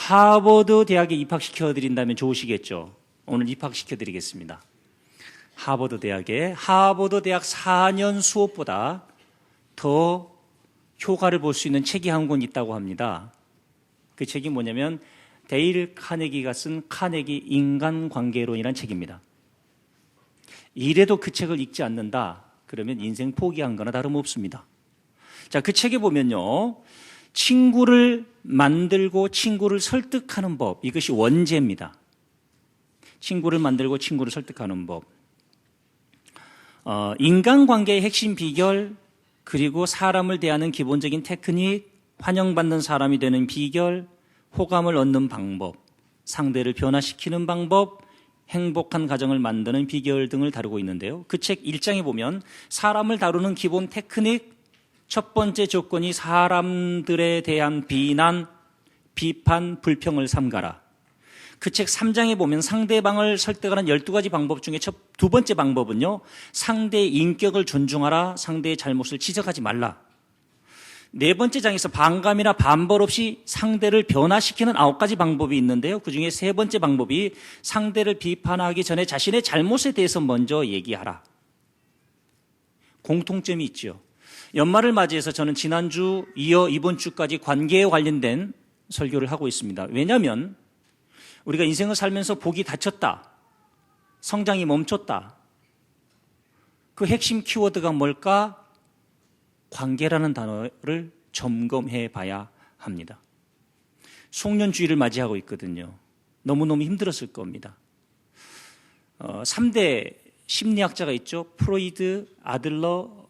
하버드 대학에 입학시켜 드린다면 좋으시겠죠? 오늘 입학시켜 드리겠습니다. 하버드 대학에 하버드 대학 4년 수업보다 더 효과를 볼 수 있는 책이 한 권 있다고 합니다. 그 책이 뭐냐면 데일 카네기가 쓴 카네기 인간관계론이라는 책입니다. 이래도 그 책을 읽지 않는다? 그러면 인생 포기한 거나 다름없습니다. 자, 그 책에 보면요, 친구를 만들고 친구를 설득하는 법, 이것이 원제입니다. 친구를 만들고 친구를 설득하는 법. 인간관계의 핵심 비결, 그리고 사람을 대하는 기본적인 테크닉, 환영받는 사람이 되는 비결, 호감을 얻는 방법, 상대를 변화시키는 방법, 행복한 가정을 만드는 비결 등을 다루고 있는데요. 그 책 1장에 보면 사람을 다루는 기본 테크닉, 첫 번째 조건이 사람들에 대한 비난, 비판, 불평을 삼가라. 그 책 3장에 보면 상대방을 설득하는 12가지 방법 중에 두 번째 방법은요, 상대의 인격을 존중하라, 상대의 잘못을 지적하지 말라. 네 번째 장에서 반감이나 반발 없이 상대를 변화시키는 9가지 방법이 있는데요. 그중에 세 번째 방법이 상대를 비판하기 전에 자신의 잘못에 대해서 먼저 얘기하라. 공통점이 있죠. 연말을 맞이해서 저는 지난주 이어 이번 주까지 관계에 관련된 설교를 하고 있습니다. 왜냐하면 우리가 인생을 살면서 복이 닫혔다, 성장이 멈췄다. 그 핵심 키워드가 뭘까? 관계라는 단어를 점검해 봐야 합니다. 송년주의를 맞이하고 있거든요. 너무너무 힘들었을 겁니다. 3대 심리학자가 있죠. 프로이드, 아들러,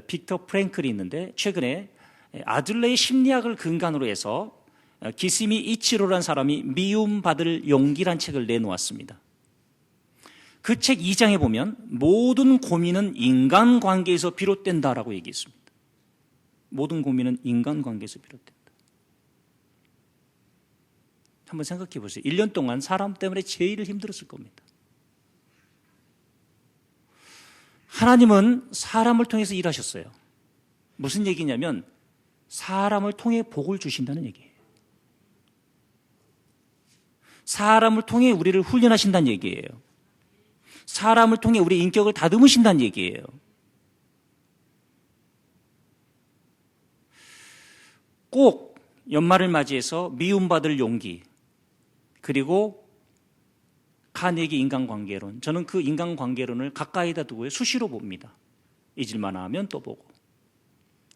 빅터 프랭클이 있는데 최근에 아들러의 심리학을 근간으로 해서 기시미 이치로라는 사람이 미움받을 용기란 책을 내놓았습니다. 그 책 2장에 보면 모든 고민은 인간관계에서 비롯된다라고 얘기했습니다. 모든 고민은 인간관계에서 비롯된다. 한번 생각해 보세요. 1년 동안 사람 때문에 제일 힘들었을 겁니다. 하나님은 사람을 통해서 일하셨어요. 무슨 얘기냐면 사람을 통해 복을 주신다는 얘기예요. 사람을 통해 우리를 훈련하신다는 얘기예요. 사람을 통해 우리의 인격을 다듬으신다는 얘기예요. 꼭 연말을 맞이해서 미움받을 용기, 그리고 카네기 인간관계론, 저는 그 인간관계론을 가까이다 두고 수시로 봅니다. 잊을만 하면 또 보고.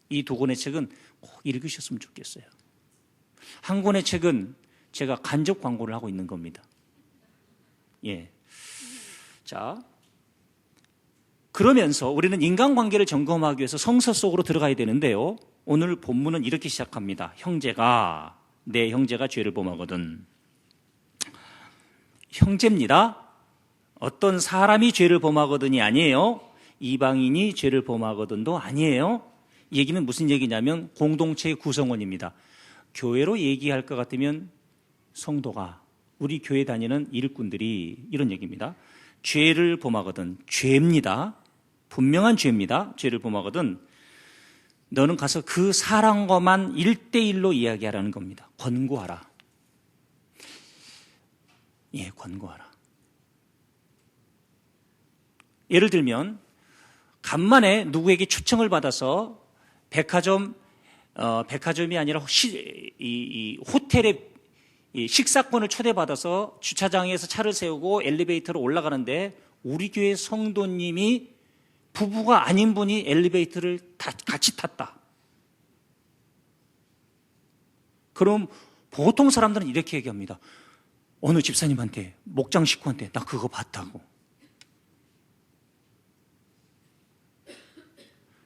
이 두 권의 책은 꼭 읽으셨으면 좋겠어요. 한 권의 책은 제가 간접 광고를 하고 있는 겁니다. 예. 자, 그러면서 우리는 인간관계를 점검하기 위해서 성서 속으로 들어가야 되는데요. 오늘 본문은 이렇게 시작합니다. 내 형제가 죄를 범하거든. 형제입니다. 어떤 사람이 죄를 범하거든이 아니에요. 이방인이 죄를 범하거든도 아니에요. 이 얘기는 무슨 얘기냐면 공동체의 구성원입니다. 교회로 얘기할 것 같으면 성도가, 우리 교회 다니는 일꾼들이, 이런 얘기입니다. 죄를 범하거든, 죄입니다. 분명한 죄입니다. 죄를 범하거든 너는 가서 그 사람과만 1대1로 이야기하라는 겁니다. 권고하라. 예, 권고하라. 예를 들면 간만에 누구에게 초청을 받아서 백화점이 아니라 호텔에 식사권을 초대받아서 주차장에서 차를 세우고 엘리베이터로 올라가는데 우리 교회 성도님이, 부부가 아닌 분이 엘리베이터를 같이 탔다. 그럼 보통 사람들은 이렇게 얘기합니다. 어느 집사님한테, 목장 식구한테 나 그거 봤다고.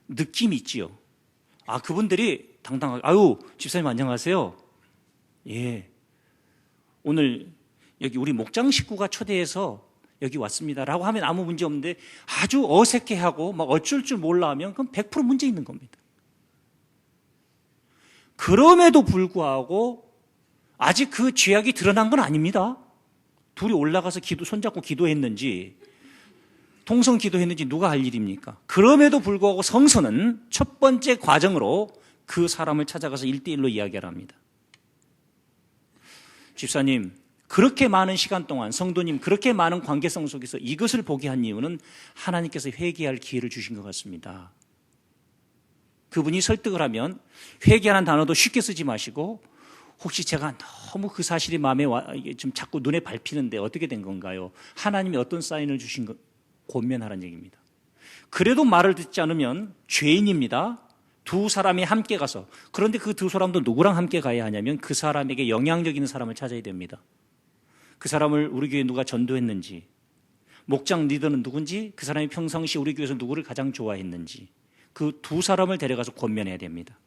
느낌이 있지요. 아, 그분들이 당당하게, 아유, 집사님 안녕하세요. 예. 오늘 여기 우리 목장 식구가 초대해서 여기 왔습니다라고 하면 아무 문제 없는데 아주 어색해하고 막 어쩔 줄 몰라 하면 그럼 100% 문제 있는 겁니다. 그럼에도 불구하고 아직 그 죄악이 드러난 건 아닙니다. 둘이 올라가서 손잡고 기도했는지 통성 기도했는지 누가 할 일입니까? 그럼에도 불구하고 성서는 첫 번째 과정으로 그 사람을 찾아가서 1대1로 이야기를 합니다. 집사님, 그렇게 많은 시간 동안 성도님 그렇게 많은 관계성 속에서 이것을 보게 한 이유는 하나님께서 회개할 기회를 주신 것 같습니다. 그분이 설득을 하면 회개하는 단어도 쉽게 쓰지 마시고 혹시 제가 너무 그 사실이 마음에 좀 자꾸 눈에 밟히는데 어떻게 된 건가요? 하나님이 어떤 사인을 주신 것 권면하라는 얘기입니다. 그래도 말을 듣지 않으면 죄인입니다. 두 사람이 함께 가서, 그런데 그 두 사람도 누구랑 함께 가야 하냐면 그 사람에게 영향력 있는 사람을 찾아야 됩니다. 그 사람을 우리 교회에 누가 전도했는지, 목장 리더는 누군지, 그 사람이 평상시 우리 교회에서 누구를 가장 좋아했는지 그 두 사람을 데려가서 권면해야 됩니다.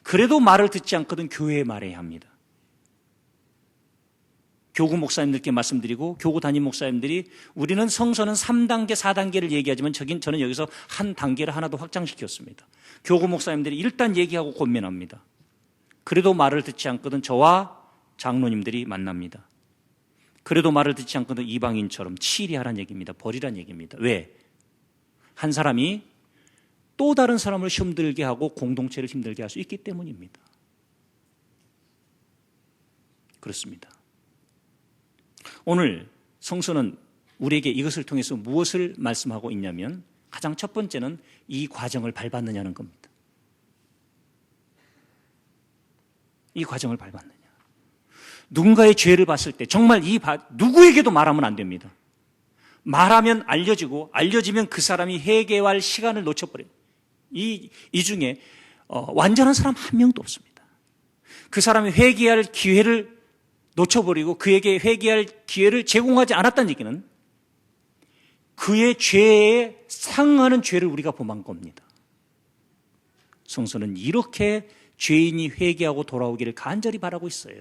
그래도 말을 듣지 않거든 교회에 말해야 합니다. 교구 목사님들께 말씀드리고 교구 담임 목사님들이 우리는 성서는 3단계, 4단계를 얘기하지만 저는 여기서 한 단계를 하나 더 확장시켰습니다. 교구 목사님들이 일단 얘기하고 권면합니다. 그래도 말을 듣지 않거든 저와 장로님들이 만납니다. 그래도 말을 듣지 않거든 이방인처럼 치리하라는 얘기입니다. 버리라는 얘기입니다. 왜? 한 사람이 또 다른 사람을 힘들게 하고 공동체를 힘들게 할 수 있기 때문입니다. 그렇습니다. 오늘 성서는 우리에게 이것을 통해서 무엇을 말씀하고 있냐면 가장 첫 번째는 이 과정을 밟았느냐는 겁니다. 이 과정을 밟았느냐. 누군가의 죄를 봤을 때 정말 누구에게도 말하면 안 됩니다. 말하면 알려지면 그 사람이 회개할 시간을 놓쳐버려요. 이 중에 완전한 사람 한 명도 없습니다. 그 사람이 회개할 기회를 놓쳐버리고 그에게 회개할 기회를 제공하지 않았다는 얘기는 그의 죄에 상응하는 죄를 우리가 범한 겁니다. 성서는 이렇게 죄인이 회개하고 돌아오기를 간절히 바라고 있어요.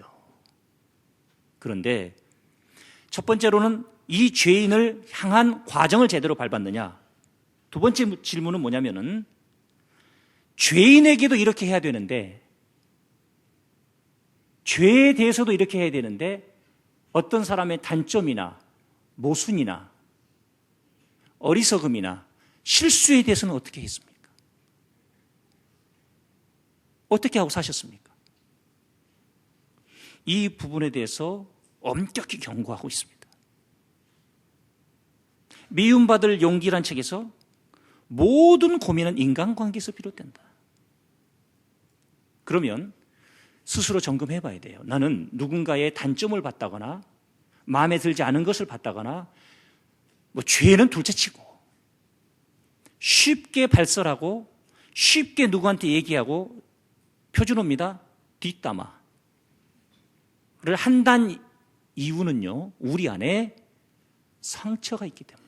그런데 첫 번째로는 이 죄인을 향한 과정을 제대로 밟았느냐. 두 번째 질문은 뭐냐면은 죄인에게도 이렇게 해야 되는데 죄에 대해서도 이렇게 해야 되는데 어떤 사람의 단점이나 모순이나 어리석음이나 실수에 대해서는 어떻게 했습니까? 어떻게 하고 사셨습니까? 이 부분에 대해서 엄격히 경고하고 있습니다. 미움받을 용기란 책에서 모든 고민은 인간관계에서 비롯된다. 그러면 스스로 점검해 봐야 돼요. 나는 누군가의 단점을 봤다거나 마음에 들지 않은 것을 봤다거나 죄는 둘째치고 쉽게 발설하고 쉽게 누구한테 얘기하고 표준어입니다. 뒷담화를 한단 이유는요. 우리 안에 상처가 있기 때문이에요.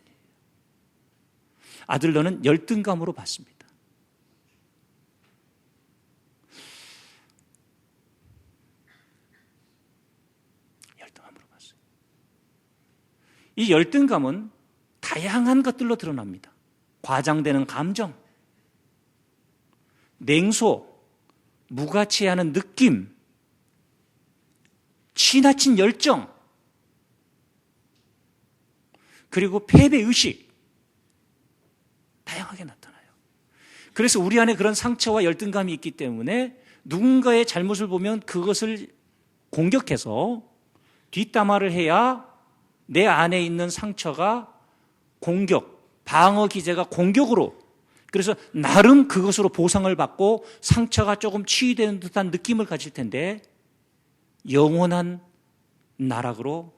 아들 너는 열등감으로 봤습니다. 열등감으로 봤어요. 이 열등감은 다양한 것들로 드러납니다. 과장되는 감정, 냉소, 무가치하는 느낌, 지나친 열정, 그리고 패배의식, 다양하게 나타나요. 그래서 우리 안에 그런 상처와 열등감이 있기 때문에 누군가의 잘못을 보면 그것을 공격해서 뒷담화를 해야 내 안에 있는 상처가 방어 기제가 공격으로, 그래서 나름 그것으로 보상을 받고 상처가 조금 치유되는 듯한 느낌을 가질 텐데 영원한 나락으로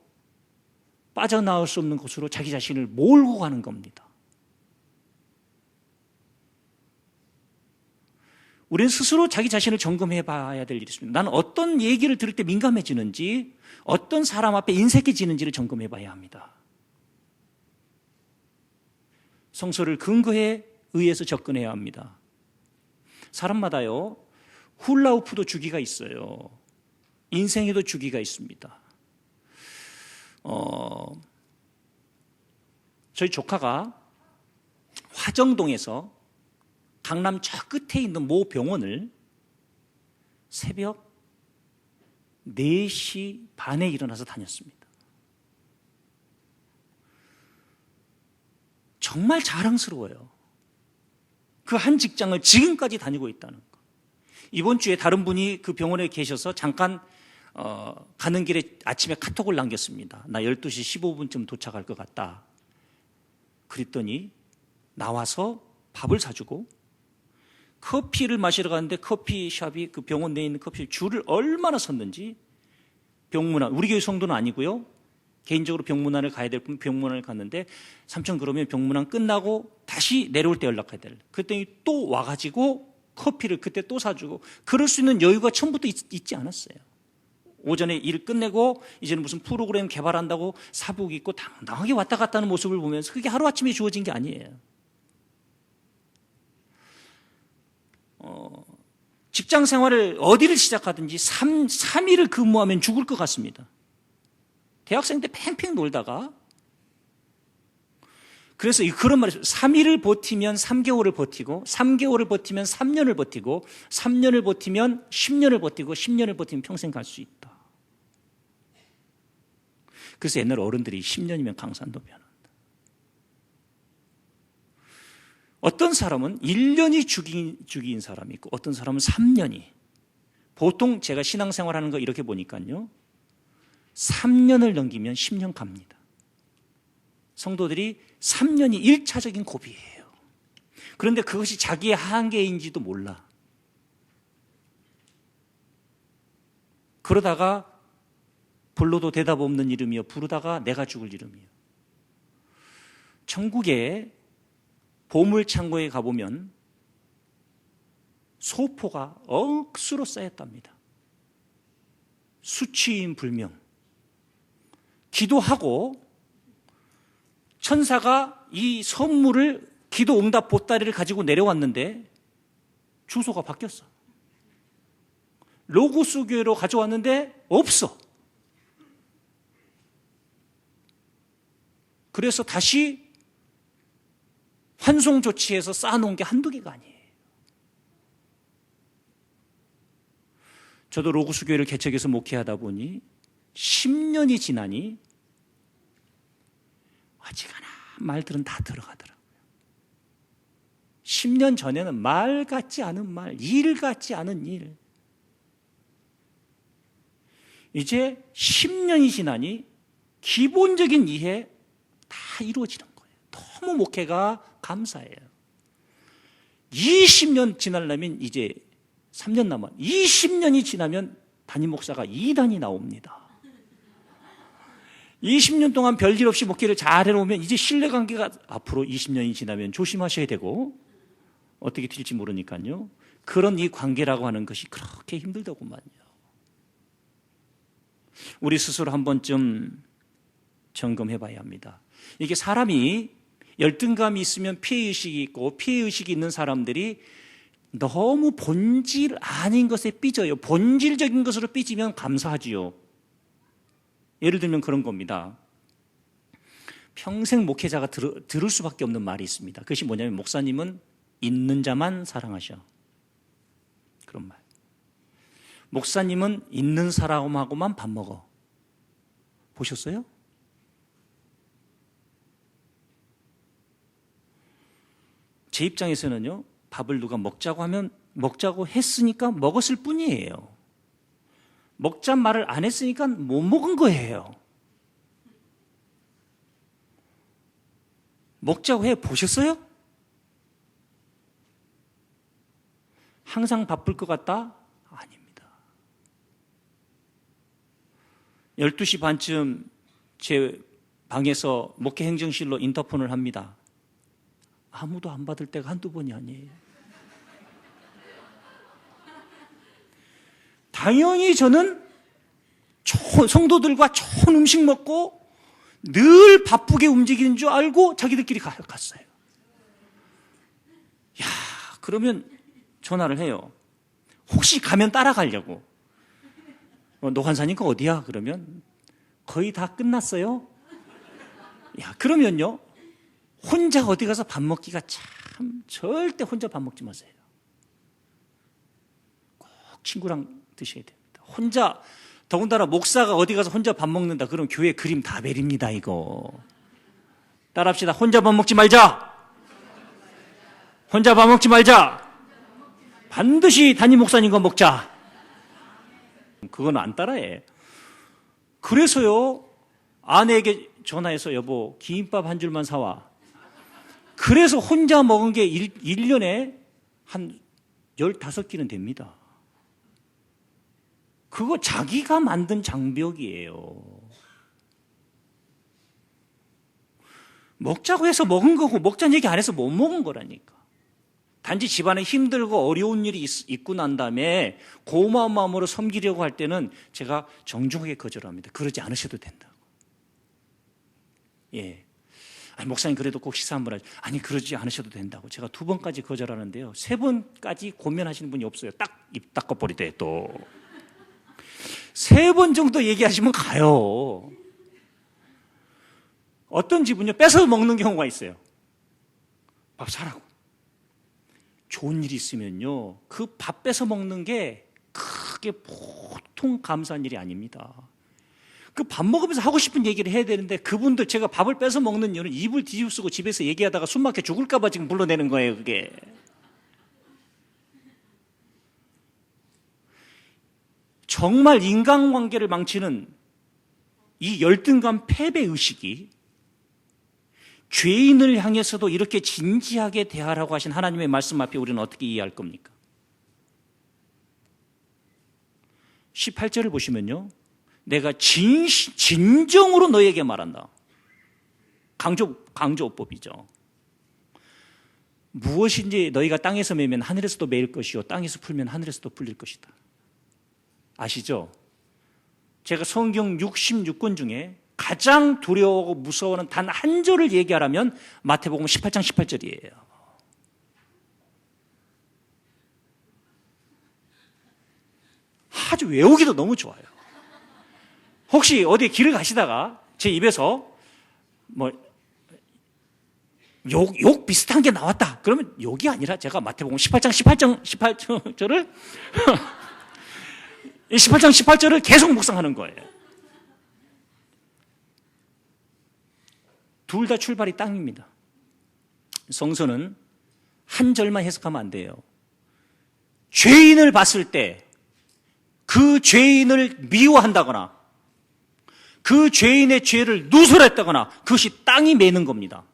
빠져나올 수 없는 곳으로 자기 자신을 몰고 가는 겁니다. 우리는 스스로 자기 자신을 점검해 봐야 될 일이 있습니다. 나는 어떤 얘기를 들을 때 민감해지는지, 어떤 사람 앞에 인색해지는지를 점검해 봐야 합니다. 성서를 근거에 의해서 접근해야 합니다. 사람마다요, 훌라후프도 주기가 있어요. 인생에도 주기가 있습니다. 저희 조카가 화정동에서 강남 저 끝에 있는 모 병원을 새벽 4시 반에 일어나서 다녔습니다. 정말 자랑스러워요. 그 한 직장을 지금까지 다니고 있다는 거. 이번 주에 다른 분이 그 병원에 계셔서 잠깐 가는 길에 아침에 카톡을 남겼습니다. 나 12시 15분쯤 도착할 것 같다. 그랬더니 나와서 밥을 사주고 커피를 마시러 가는데 커피숍이 그 병원 내에 있는 커피숍 줄을 얼마나 섰는지 병문안, 우리 교회 성도는 아니고요. 개인적으로 병문안을 가야 될 분 병문안을 갔는데 삼촌 그러면 병문안 끝나고 다시 내려올 때 연락해야 될. 그랬더니 또 와가지고 커피를 그때 또 사주고 그럴 수 있는 여유가 처음부터 있지 않았어요. 오전에 일 끝내고 이제는 무슨 프로그램 개발한다고 사복 입고 당당하게 왔다 갔다 하는 모습을 보면서 그게 하루아침에 주어진 게 아니에요. 직장 생활을 어디를 시작하든지 3일을 근무하면 죽을 것 같습니다. 대학생 때 팽팽 놀다가 그래서 그런 말이 있어요. 3일을 버티면 3개월을 버티고 3개월을 버티면 3년을 버티고 3년을 버티면 10년을 버티고 10년을 버티면 평생 갈 수 있다. 그래서 옛날 어른들이 10년이면 강산도 변한다. 어떤 사람은 1년이 주기인 사람이 있고 어떤 사람은 3년이. 보통 제가 신앙생활하는 거 이렇게 보니까요. 3년을 넘기면 10년 갑니다. 성도들이 3년이 1차적인 고비예요. 그런데 그것이 자기의 한계인지도 몰라. 그러다가 불러도 대답 없는 이름이요. 부르다가 내가 죽을 이름이요. 천국에 보물창고에 가보면 소포가 억수로 쌓였답니다. 수치인 불명. 기도하고 천사가 이 선물을 기도 응답 보따리를 가지고 내려왔는데 주소가 바뀌었어. 로고스 교회로 가져왔는데 없어. 그래서 다시 환송 조치해서 쌓아놓은 게 한두 개가 아니에요. 저도 로고스 교회를 개척해서 목회하다 보니 10년이 지나니 어지간한 말들은 다 들어가더라고요. 10년 전에는 말 같지 않은 말, 일 같지 않은 일. 이제 10년이 지나니 기본적인 이해 다 이루어지는 거예요. 너무 목회가 감사해요. 20년 지나려면 이제 3년 남아. 20년이 지나면 담임 목사가 2단이 나옵니다. 20년 동안 별일 없이 목회를 잘 해놓으면 이제 신뢰관계가 앞으로 20년이 지나면 조심하셔야 되고 어떻게 될지 모르니까요. 그런 이 관계라고 하는 것이 그렇게 힘들더구만요. 우리 스스로 한 번쯤 점검해 봐야 합니다. 이게 사람이 열등감이 있으면 피해의식이 있고 피해의식이 있는 사람들이 너무 본질 아닌 것에 삐져요. 본질적인 것으로 삐지면 감사하지요. 예를 들면 그런 겁니다. 평생 목회자가 들을 수밖에 없는 말이 있습니다. 그것이 뭐냐면 목사님은 있는 자만 사랑하셔. 그런 말. 목사님은 있는 사람하고만 밥 먹어. 보셨어요? 제 입장에서는요. 밥을 누가 먹자고 하면 먹자고 했으니까 먹었을 뿐이에요. 먹자 말을 안 했으니까 못 먹은 거예요. 먹자고 해 보셨어요? 항상 바쁠 것 같다? 아닙니다. 12시 반쯤 제 방에서 목회 행정실로 인터폰을 합니다. 아무도 안 받을 때가 한두 번이 아니에요. 당연히 저는 성도들과 좋은 음식 먹고 늘 바쁘게 움직이는 줄 알고 자기들끼리 갔어요. 야, 그러면 전화를 해요. 혹시 가면 따라가려고. 노관사니까 어디야? 그러면 거의 다 끝났어요. 야, 그러면요. 혼자 어디 가서 밥 먹기가 참 절대 혼자 밥 먹지 마세요. 꼭 친구랑 드셔야 됩니다. 혼자 더군다나 목사가 어디 가서 혼자 밥 먹는다 그럼 교회 그림 다 베립니다. 이거 따라합시다. 혼자 밥 먹지 말자. 혼자 밥 먹지 말자. 반드시 담임 목사님과 먹자. 그건 안 따라해. 그래서요, 아내에게 전화해서 여보, 김밥 한 줄만 사와. 그래서 혼자 먹은 게 1년에 한 15끼는 됩니다. 그거 자기가 만든 장벽이에요. 먹자고 해서 먹은 거고 먹자는 얘기 안 해서 못 먹은 거라니까. 단지 집안에 힘들고 어려운 일이 있고 난 다음에 고마운 마음으로 섬기려고 할 때는 제가 정중하게 거절합니다. 그러지 않으셔도 된다고. 예. 아니, 목사님 그래도 꼭 식사 한번 하죠. 아니, 그러지 않으셔도 된다고. 제가 2번까지 거절하는데요. 3번까지 고면하시는 분이 없어요. 딱 입 닦아버리대 또. 3번 정도 얘기하시면 가요. 어떤 집은요, 뺏어 먹는 경우가 있어요. 밥 사라고. 좋은 일이 있으면요, 그 밥 뺏어 먹는 게 크게 보통 감사한 일이 아닙니다. 그 밥 먹으면서 하고 싶은 얘기를 해야 되는데 그분들 제가 밥을 뺏어 먹는 이유는 입을 뒤집쓰고 집에서 얘기하다가 숨 막혀 죽을까 봐 지금 불러내는 거예요, 그게. 정말 인간관계를 망치는 이 열등감 패배의식이 죄인을 향해서도 이렇게 진지하게 대하라고 하신 하나님의 말씀 앞에 우리는 어떻게 이해할 겁니까? 18절을 보시면요, 내가 진정으로 너에게 말한다. 강조어법이죠. 무엇인지 너희가 땅에서 매면 하늘에서도 매일 것이요 땅에서 풀면 하늘에서도 풀릴 것이다. 아시죠? 제가 성경 66권 중에 가장 두려워하고 무서워하는 단 한 절을 얘기하라면 마태복음 18장 18절이에요. 아주 외우기도 너무 좋아요. 혹시 어디 길을 가시다가 제 입에서 욕 비슷한 게 나왔다. 그러면 욕이 아니라 제가 마태복음 18장 18절을 18장 18절을 계속 묵상하는 거예요. 둘 다 출발이 땅입니다. 성서는 한 절만 해석하면 안 돼요. 죄인을 봤을 때 그 죄인을 미워한다거나 그 죄인의 죄를 누설했다거나 그것이 땅이 매는 겁니다.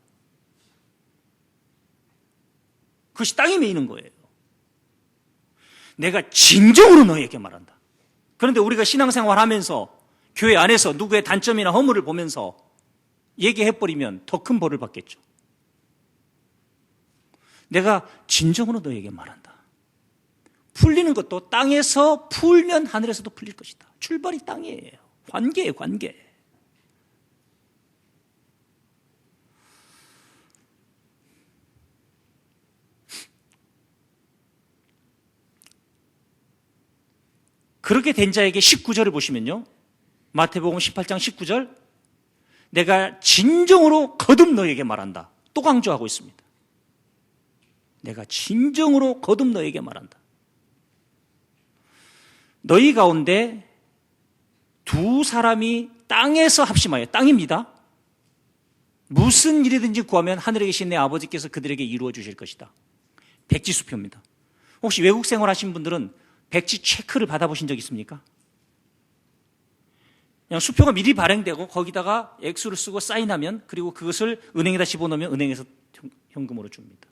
그것이 땅이 매이는 거예요. 내가 진정으로 너에게 말한다. 그런데 우리가 신앙생활 하면서 교회 안에서 누구의 단점이나 허물을 보면서 얘기해버리면 더 큰 벌을 받겠죠. 내가 진정으로 너에게 말한다. 풀리는 것도 땅에서 풀면 하늘에서도 풀릴 것이다. 출발이 땅이에요. 관계예요, 관계. 그렇게 된 자에게 19절을 보시면요, 마태복음 18장 19절, 내가 진정으로 거듭 너에게 말한다. 또 강조하고 있습니다. 내가 진정으로 거듭 너에게 말한다. 너희 가운데 두 사람이 땅에서 합심하여, 땅입니다. 무슨 일이든지 구하면 하늘에 계신 내 아버지께서 그들에게 이루어 주실 것이다. 백지수표입니다. 혹시 외국 생활하신 분들은 백지 체크를 받아보신 적 있습니까? 그냥 수표가 미리 발행되고 거기다가 액수를 쓰고 사인하면, 그리고 그것을 은행에다 집어넣으면 은행에서 현금으로 줍니다.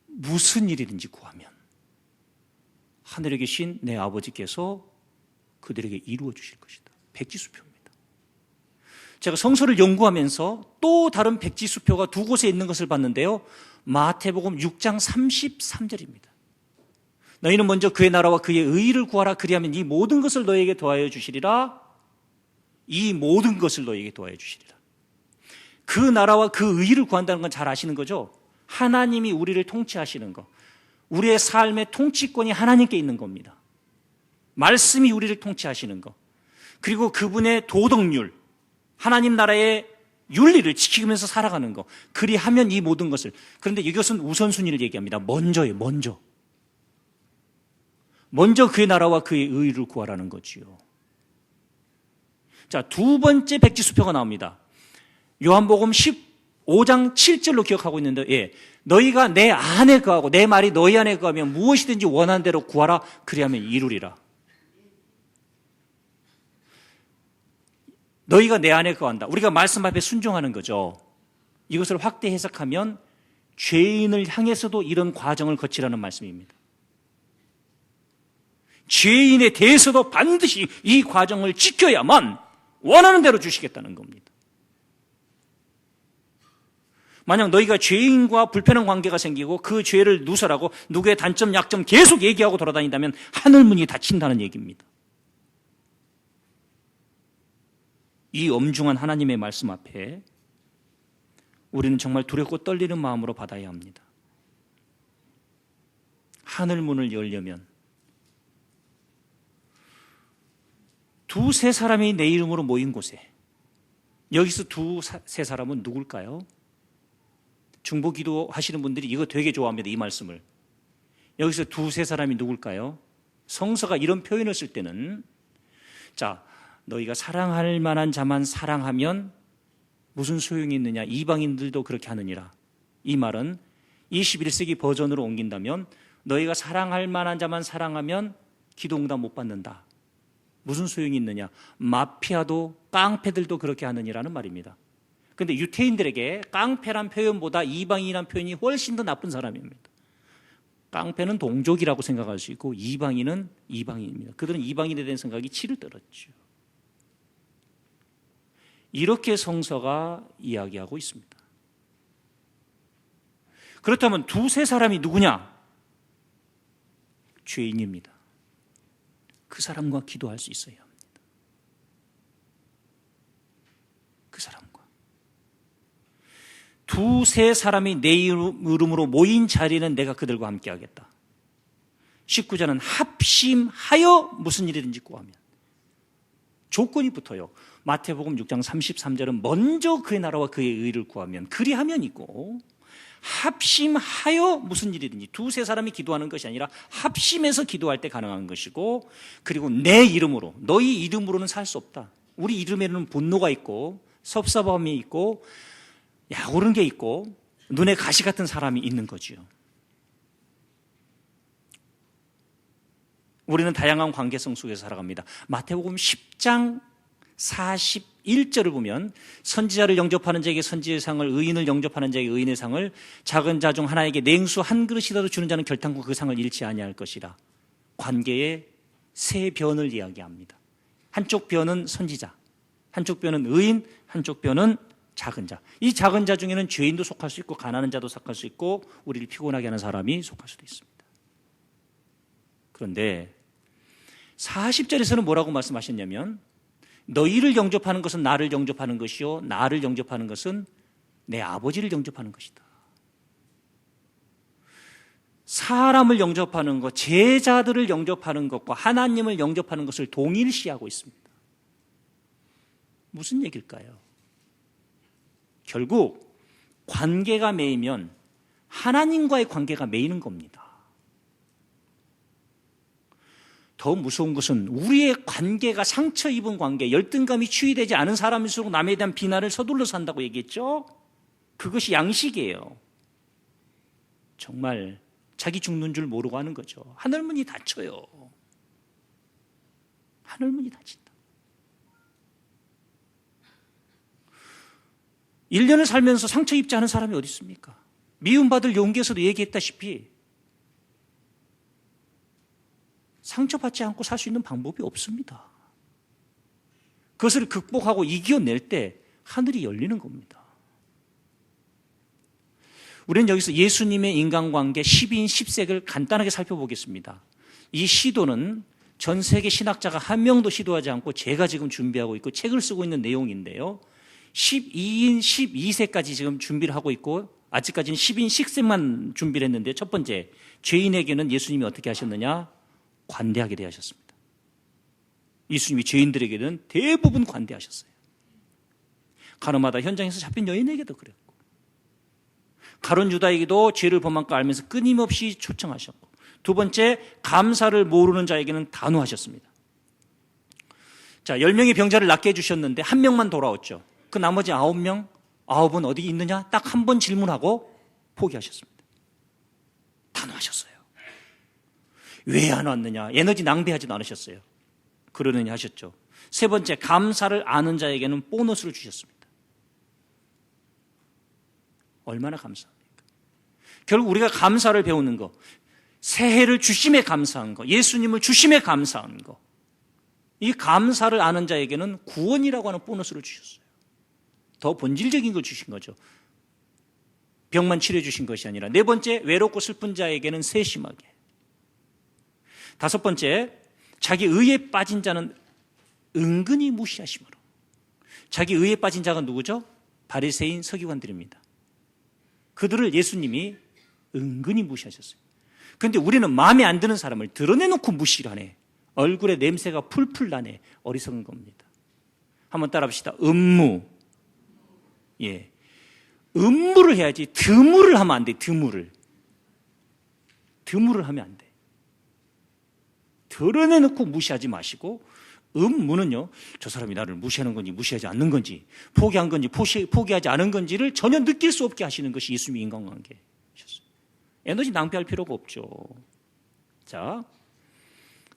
무슨 일이든지 구하면 하늘에 계신 내 아버지께서 그들에게 이루어 주실 것이다. 백지수표입니다. 제가 성서를 연구하면서 또 다른 백지수표가 두 곳에 있는 것을 봤는데요, 마태복음 6장 33절입니다. 너희는 먼저 그의 나라와 그의 의를 구하라. 그리하면 이 모든 것을 너에게 더하여 주시리라. 이 모든 것을 너에게 더하여 주시리라. 그 나라와 그 의를 구한다는 건 잘 아시는 거죠? 하나님이 우리를 통치하시는 거. 우리의 삶의 통치권이 하나님께 있는 겁니다. 말씀이 우리를 통치하시는 거. 그리고 그분의 도덕률, 하나님 나라의 윤리를 지키면서 살아가는 거. 그리하면 이 모든 것을. 그런데 이것은 우선순위를 얘기합니다. 먼저예요, 먼저. 먼저 그의 나라와 그의 의를 구하라는 거지요. 자, 두 번째 백지수표가 나옵니다. 요한복음 15장 7절로 기억하고 있는데, 너희가 내 안에 거하고 내 말이 너희 안에 거하면 무엇이든지 원하는 대로 구하라. 그리하면 이루리라. 너희가 내 안에 거한다. 우리가 말씀 앞에 순종하는 거죠. 이것을 확대 해석하면 죄인을 향해서도 이런 과정을 거치라는 말씀입니다. 죄인에 대해서도 반드시 이 과정을 지켜야만 원하는 대로 주시겠다는 겁니다. 만약 너희가 죄인과 불편한 관계가 생기고 그 죄를 누설하고 누구의 단점, 약점 계속 얘기하고 돌아다닌다면 하늘문이 닫힌다는 얘기입니다. 이 엄중한 하나님의 말씀 앞에 우리는 정말 두렵고 떨리는 마음으로 받아야 합니다. 하늘문을 열려면 두세 사람이 내 이름으로 모인 곳에, 여기서 두세 사람은 누굴까요? 중보기도 하시는 분들이 이거 되게 좋아합니다. 이 말씀을. 여기서 두세 사람이 누굴까요? 성서가 이런 표현을 쓸 때는, 자, 너희가 사랑할 만한 자만 사랑하면 무슨 소용이 있느냐? 이방인들도 그렇게 하느니라. 이 말은 21세기 버전으로 옮긴다면 너희가 사랑할 만한 자만 사랑하면 기도 응답 못 받는다. 무슨 소용이 있느냐? 마피아도 깡패들도 그렇게 하느니라는 말입니다. 그런데 유태인들에게 깡패란 표현보다 이방인이란 표현이 훨씬 더 나쁜 사람입니다. 깡패는 동족이라고 생각할 수 있고 이방인은 이방인입니다. 그들은 이방인에 대한 생각이 치를 떨었죠. 이렇게 성서가 이야기하고 있습니다. 그렇다면 두세 사람이 누구냐? 죄인입니다. 그 사람과 기도할 수 있어야 합니다. 그 사람과. 두세 사람이 내 이름으로 모인 자리는 내가 그들과 함께 하겠다. 19절은 합심하여 무슨 일이든지 구하면. 조건이 붙어요. 마태복음 6장 33절은 먼저 그의 나라와 그의 의를 구하면, 그리하면 있고, 합심하여 무슨 일이든지, 두세 사람이 기도하는 것이 아니라 합심해서 기도할 때 가능한 것이고, 그리고 내 이름으로, 너희 이름으로는 살 수 없다. 우리 이름에는 분노가 있고 섭섭함이 있고 약오른 게 있고 눈에 가시 같은 사람이 있는 거지요. 우리는 다양한 관계성 속에서 살아갑니다. 마태복음 10장 41절을 보면 선지자를 영접하는 자에게 선지의 상을, 의인을 영접하는 자에게 의인의 상을, 작은 자 중 하나에게 냉수 한 그릇이라도 주는 자는 결단코 그 상을 잃지 아니할 것이라. 관계의 세 변을 이야기합니다. 한쪽 변은 선지자, 한쪽 변은 의인, 한쪽 변은 작은 자. 이 작은 자 중에는 죄인도 속할 수 있고 가난한 자도 속할 수 있고 우리를 피곤하게 하는 사람이 속할 수도 있습니다. 그런데 40절에서는 뭐라고 말씀하셨냐면, 너희를 영접하는 것은 나를 영접하는 것이요 나를 영접하는 것은 내 아버지를 영접하는 것이다. 사람을 영접하는 것, 제자들을 영접하는 것과 하나님을 영접하는 것을 동일시하고 있습니다. 무슨 얘기일까요? 결국 관계가 매이면 하나님과의 관계가 매이는 겁니다. 더 무서운 것은 우리의 관계가 상처 입은 관계, 열등감이 치유되지 않은 사람일수록 남에 대한 비난을 서둘러서 한다고 얘기했죠. 그것이 양식이에요. 정말 자기 죽는 줄 모르고 하는 거죠. 하늘문이 닫혀요. 하늘문이 닫힌다. 1년을 살면서 상처 입지 않은 사람이 어디 있습니까? 미움받을 용기에서도 얘기했다시피 상처받지 않고 살 수 있는 방법이 없습니다. 그것을 극복하고 이겨낼 때 하늘이 열리는 겁니다. 우리는 여기서 예수님의 인간관계 10인 10색을 간단하게 살펴보겠습니다. 이 시도는 전 세계 신학자가 한 명도 시도하지 않고 제가 지금 준비하고 있고 책을 쓰고 있는 내용인데요. 12인 12색까지 지금 준비를 하고 있고 아직까지는 10인 10색만 준비를 했는데, 첫 번째, 죄인에게는 예수님이 어떻게 하셨느냐? 관대하게 대하셨습니다. 예수님이 죄인들에게는 대부분 관대하셨어요. 가늠하다 현장에서 잡힌 여인에게도 그랬고, 가룟 유다에게도 죄를 범한 거 알면서 끊임없이 초청하셨고, 두 번째, 감사를 모르는 자에게는 단호하셨습니다. 자, 10명의 병자를 낫게 해주셨는데 한 명만 돌아왔죠. 그 나머지 9명, 9은 어디 있느냐? 딱 한 번 질문하고 포기하셨습니다. 단호하셨어요. 왜 안 왔느냐? 에너지 낭비하지도 않으셨어요. 그러느니 하셨죠. 세 번째, 감사를 아는 자에게는 보너스를 주셨습니다. 얼마나 감사합니까? 결국 우리가 감사를 배우는 거, 새해를 주심에 감사한 거, 예수님을 주심에 감사한 거, 이 감사를 아는 자에게는 구원이라고 하는 보너스를 주셨어요. 더 본질적인 걸 주신 거죠. 병만 치료해 주신 것이 아니라. 네 번째, 외롭고 슬픈 자에게는 세심하게. 다섯 번째, 자기 의에 빠진 자는 은근히 무시하심으로. 자기 의에 빠진 자가 누구죠? 바리새인 서기관들입니다. 그들을 예수님이 은근히 무시하셨어요. 그런데 우리는 마음에 안 드는 사람을 드러내놓고 무시를 하네. 얼굴에 냄새가 풀풀 나네. 어리석은 겁니다. 한번 따라합시다. 음무. 예. 음무를 해야지 드무를 하면 안 돼. 드무를 하면 안 돼. 드러내놓고 무시하지 마시고, 음무는요, 저 사람이 나를 무시하는 건지 무시하지 않는 건지, 포기한 건지 포기하지 않은 건지를 전혀 느낄 수 없게 하시는 것이 예수님의 인간관계셨어요. 에너지 낭비할 필요가 없죠. 자,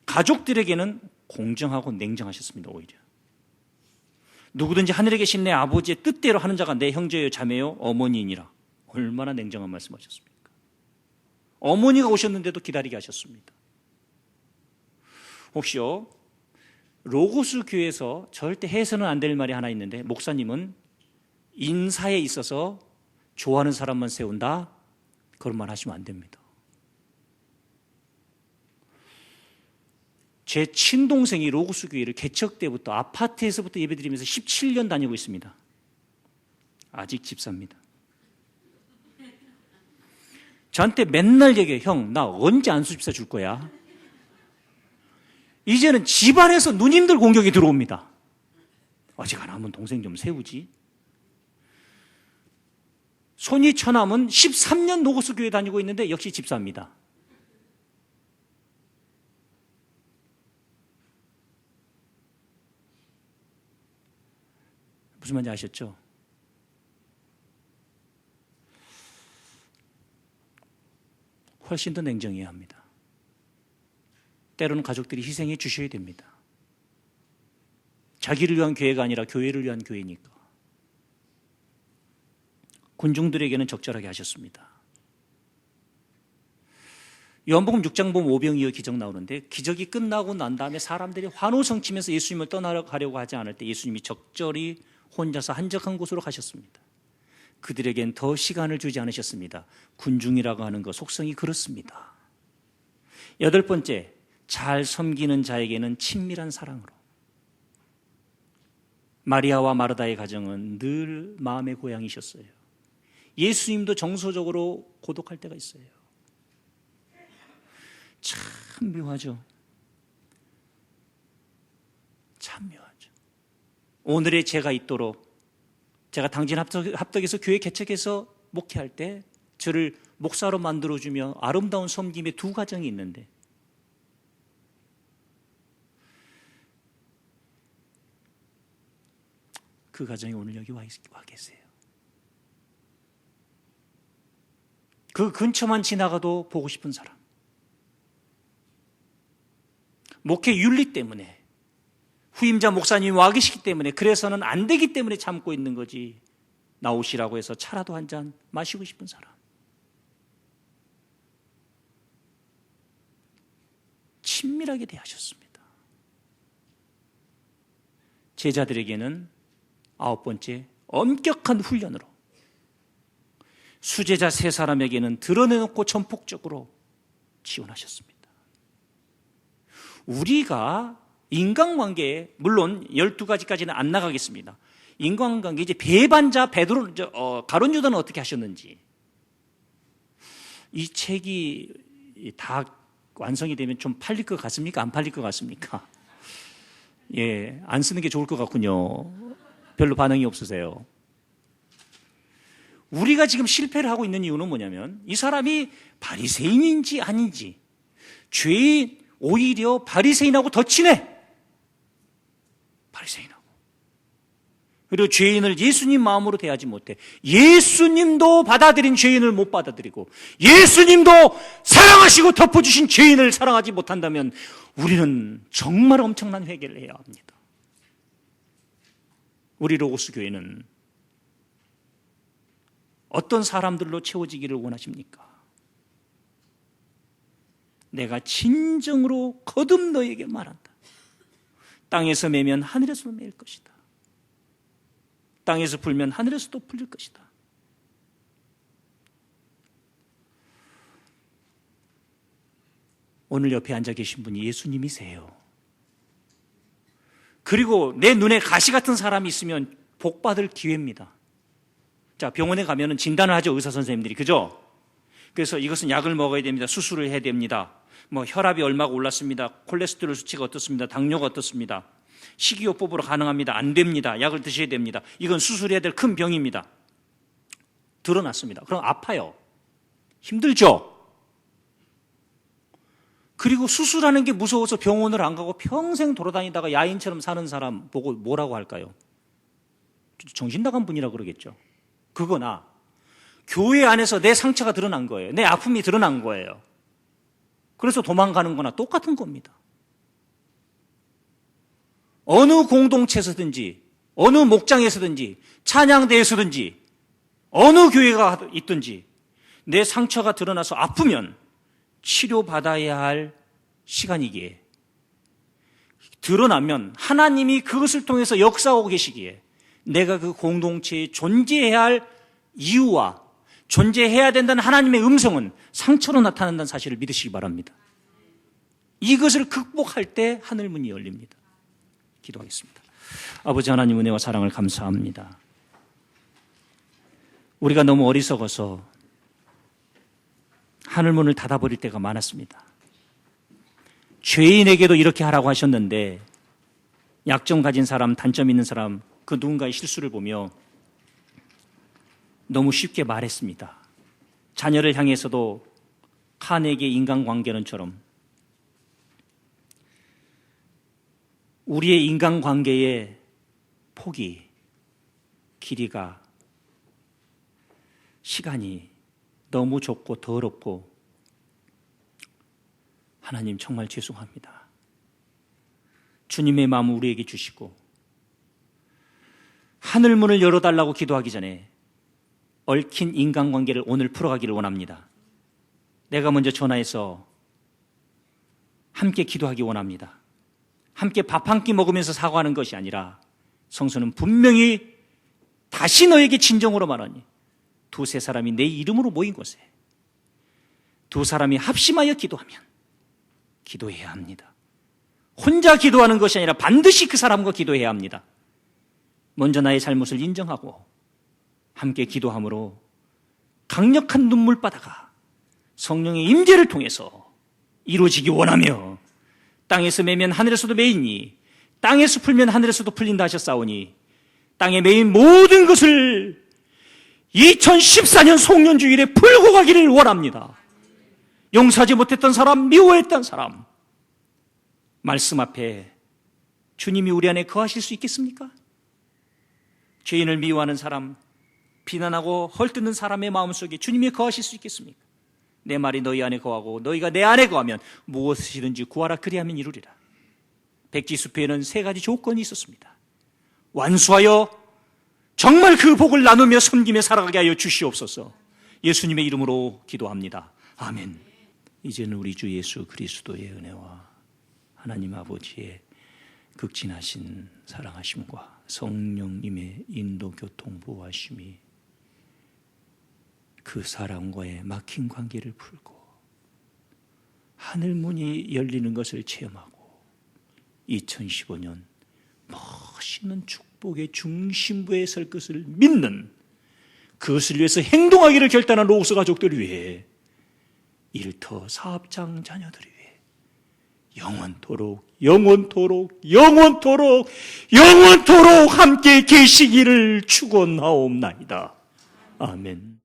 가족들에게는 공정하고 냉정하셨습니다. 오히려 누구든지 하늘에 계신 내 아버지의 뜻대로 하는 자가 내 형제요 자매요 어머니이니라. 얼마나 냉정한 말씀하셨습니까? 어머니가 오셨는데도 기다리게 하셨습니다. 혹시요, 로고스 교회에서 절대 해서는 안 될 말이 하나 있는데, 목사님은 인사에 있어서 좋아하는 사람만 세운다, 그런 말 하시면 안 됩니다. 제 친동생이 로고스 교회를 개척 때부터 아파트에서부터 예배드리면서 17년 다니고 있습니다. 아직 집사입니다. 저한테 맨날 얘기해요. 형, 나 언제 안수집사 줄 거야? 이제는 집안에서 누님들 공격이 들어옵니다. 어지간하면 한번 동생 좀 세우지. 손이 처남은 13년 로고스 교회 다니고 있는데 역시 집사입니다. 무슨 말인지 아셨죠? 훨씬 더 냉정해야 합니다. 때로는 가족들이 희생해 주셔야 됩니다. 자기를 위한 교회가 아니라 교회를 위한 교회니까. 군중들에게는 적절하게 하셨습니다. 요한복음 6장 보면 오병이어 기적 나오는데, 기적이 끝나고 난 다음에 사람들이 환호성치면서 예수님을 떠나가려고 하지 않을 때 예수님이 적절히 혼자서 한적한 곳으로 가셨습니다. 그들에겐 더 시간을 주지 않으셨습니다. 군중이라고 하는 것 속성이 그렇습니다. 여덟 번째, 잘 섬기는 자에게는 친밀한 사랑으로. 마리아와 마르다의 가정은 늘 마음의 고향이셨어요. 예수님도 정서적으로 고독할 때가 있어요. 참 묘하죠. 참 묘하죠. 오늘의 제가 있도록, 제가 당진 합덕에서 교회 개척해서 목회할 때 저를 목사로 만들어주며 아름다운 섬김의 두 가정이 있는데, 그 가정이 오늘 여기 와 계세요. 그 근처만 지나가도 보고 싶은 사람. 목회 윤리 때문에, 후임자 목사님이 와 계시기 때문에, 그래서는 안 되기 때문에 참고 있는 거지, 나오시라고 해서 차라도 한 잔 마시고 싶은 사람. 친밀하게 대하셨습니다. 제자들에게는 아홉 번째, 엄격한 훈련으로. 수제자 세 사람에게는 드러내놓고 전폭적으로 지원하셨습니다. 우리가 인간관계에, 물론 12가지까지는 안 나가겠습니다. 인간관계, 이제 배반자 베드로, 가룟 유다는 어떻게 하셨는지, 이 책이 다 완성이 되면 좀 팔릴 것 같습니까? 안 팔릴 것 같습니까? 예, 안 쓰는 게 좋을 것 같군요. 별로 반응이 없으세요. 우리가 지금 실패를 하고 있는 이유는 뭐냐면, 이 사람이 바리새인인지 아닌지, 죄인, 오히려 바리새인하고 더 친해. 바리새인하고. 그리고 죄인을 예수님 마음으로 대하지 못해. 예수님도 받아들인 죄인을 못 받아들이고 예수님도 사랑하시고 덮어주신 죄인을 사랑하지 못한다면 우리는 정말 엄청난 회개를 해야 합니다. 우리 로고스 교회는 어떤 사람들로 채워지기를 원하십니까? 내가 진정으로 거듭 너에게 말한다. 땅에서 매면 하늘에서 매일 것이다. 땅에서 풀면 하늘에서도 풀릴 것이다. 오늘 옆에 앉아 계신 분이 예수님이세요. 그리고 내 눈에 가시 같은 사람이 있으면 복받을 기회입니다. 자, 병원에 가면은 진단을 하죠, 의사 선생님들이. 그죠? 그래서 이것은 약을 먹어야 됩니다. 수술을 해야 됩니다. 뭐 혈압이 얼마가 올랐습니다. 콜레스테롤 수치가 어떻습니다. 당뇨가 어떻습니다. 식이요법으로 가능합니다. 안 됩니다. 약을 드셔야 됩니다. 이건 수술해야 될 큰 병입니다. 드러났습니다. 그럼 아파요. 힘들죠? 그리고 수술하는 게 무서워서 병원을 안 가고 평생 돌아다니다가 야인처럼 사는 사람 보고 뭐라고 할까요? 정신 나간 분이라고 그러겠죠. 그거나 교회 안에서 내 상처가 드러난 거예요. 내 아픔이 드러난 거예요. 그래서 도망가는 거나 똑같은 겁니다. 어느 공동체에서든지 어느 목장에서든지 찬양대에서든지 어느 교회가 있든지 내 상처가 드러나서 아프면 치료받아야 할 시간이기에 드러나면 하나님이 그것을 통해서 역사하고 계시기에 내가 그 공동체에 존재해야 할 이유와 존재해야 된다는 하나님의 음성은 상처로 나타난다는 사실을 믿으시기 바랍니다. 이것을 극복할 때 하늘문이 열립니다. 기도하겠습니다. 아버지 하나님 은혜와 사랑을 감사합니다. 우리가 너무 어리석어서 하늘문을 닫아버릴 때가 많았습니다. 죄인에게도 이렇게 하라고 하셨는데 약점 가진 사람, 단점 있는 사람, 그 누군가의 실수를 보며 너무 쉽게 말했습니다. 자녀를 향해서도 칸에게 인간관계론처럼 우리의 인간관계의 폭이, 길이가, 시간이 너무 좁고 더럽고 하나님 정말 죄송합니다. 주님의 마음을 우리에게 주시고 하늘문을 열어달라고 기도하기 전에 얽힌 인간관계를 오늘 풀어가기를 원합니다. 내가 먼저 전화해서 함께 기도하기 원합니다. 함께 밥 한 끼 먹으면서 사과하는 것이 아니라 성서는 분명히 다시 너에게 진정으로 말하니 두세 사람이 내 이름으로 모인 곳에 두 사람이 합심하여 기도하면 기도해야 합니다. 혼자 기도하는 것이 아니라 반드시 그 사람과 기도해야 합니다. 먼저 나의 잘못을 인정하고 함께 기도함으로 강력한 눈물바다가 성령의 임재를 통해서 이루어지기 원하며 땅에서 매면 하늘에서도 매이니 땅에서 풀면 하늘에서도 풀린다 하셨사오니 땅에 매인 모든 것을 2014년 송년주일에 풀고 가기를 원합니다. 용서하지 못했던 사람, 미워했던 사람, 말씀 앞에 주님이 우리 안에 거하실 수 있겠습니까? 죄인을 미워하는 사람, 비난하고 헐뜯는 사람의 마음속에 주님이 거하실 수 있겠습니까? 내 말이 너희 안에 거하고 너희가 내 안에 거하면 무엇이든지 구하라 그리하면 이루리라. 백지수표에는 세 가지 조건이 있었습니다. 완수하여 정말 그 복을 나누며 섬기며 살아가게 하여 주시옵소서. 예수님의 이름으로 기도합니다. 아멘. 이제는 우리 주 예수 그리스도의 은혜와 하나님 아버지의 극진하신 사랑하심과 성령님의 인도 교통 보호하심이 그 사람과의 막힌 관계를 풀고 하늘문이 열리는 것을 체험하고 2015년 멋있는 축복의 중심부에 설 것을 믿는, 그것을 위해서 행동하기를 결단한 로고스 가족들을 위해 일터 사업장 자녀들을 위해 영원토록 함께 계시기를 축원하옵나이다. 아멘.